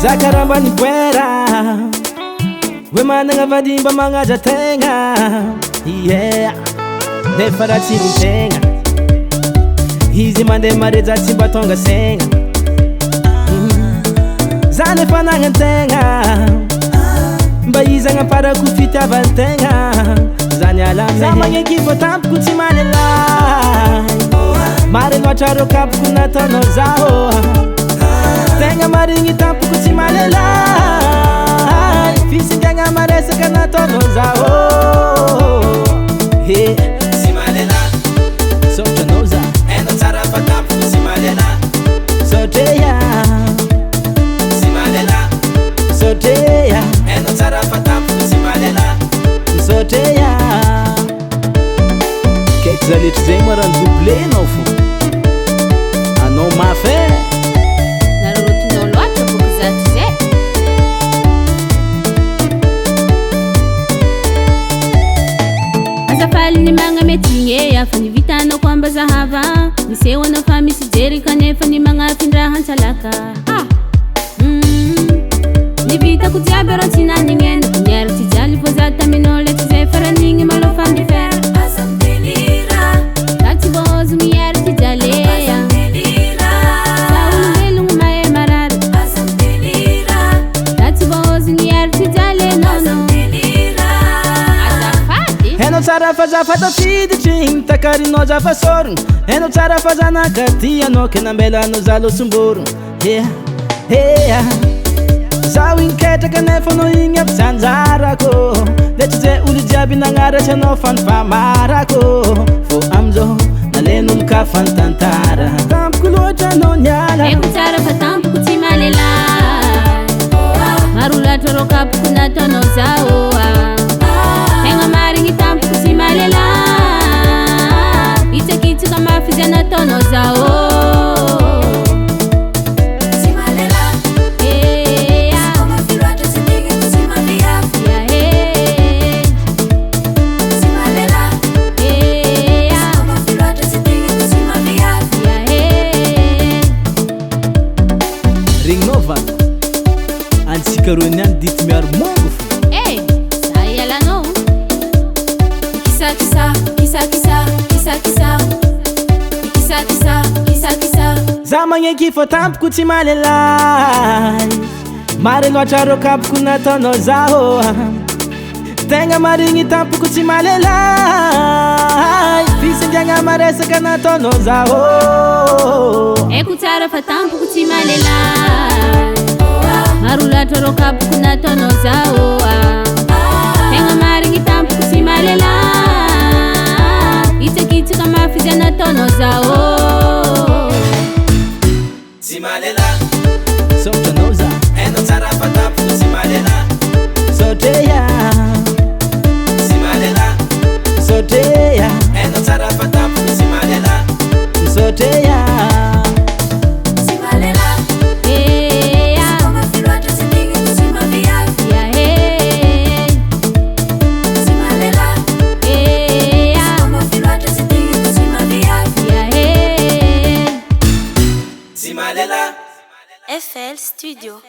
Zakaramba ni kwera we mananga vadimba mangaja tenga yeah nefara chibutenga hizi mande mareza chibatonga senga zane fananga tenga mbayiza nga para kufita valtenga zanyala zamanye kifo tamp kuchimalela mare lwacharo kap kuna tono zao tenga maringi tampu kuchimalela fisi tenga marese kana tono zao he simalela so tonoza eno tarafa tampu kuchimalela so teya simalela so teya eno tarafa tampu kuchimalela so teya kek zalit zemaran doublé no fo ano ma fait ni manga metinge ya fani vitano kwamba zahava nisewa na fami sijeri kanefa ni manga findra hanchalaka ni vita kutiabero tina ningen nyar tijali pozata minole tizefara ningi malo fami fer asamdelira tati bozu miyar tijale asamdelira saulu velungu mae marar asamdelira tati bozu miyar tijale nono eno tsara faza fata fiditrin takarino jafa sorun eno tsara faza nakatia no kenambela no zalo sumburu yeah yeah zaw inketaka nefa no igny sanjarako letsize olo jiaby nagnaratra no fanfamarako fo amzo nalenolo ka fantantara tampoko loatra no niala eko tsara fa tampoko tsy malela marolatra ro kapoko nataonao zao tegna marigny tampoko tsy malela itsakitsaka mafy nataonao zao Karunian dit miar mongo fo saya la no kisa kisa kisa kisa kisa kisa kisa kisa kisa kisa zamanye kifo tampoko tsy malelay mare loatra ro kapoko nataonao zaho tegna marigny tampoko tsy malelay fisingiagna maresaka nataonao zaho eko tsara fa tampoko tsy malelay marolatra ro kapoko nataonao zao tegna marigny tampoko tsy malela itsakitsaka mafy nataonao zao tsy malela sotanao za eno tsara fa tampoko tsy malela soteya tsy malela soteya eno tsara fa tampoko tsy malela soteya FL Studio.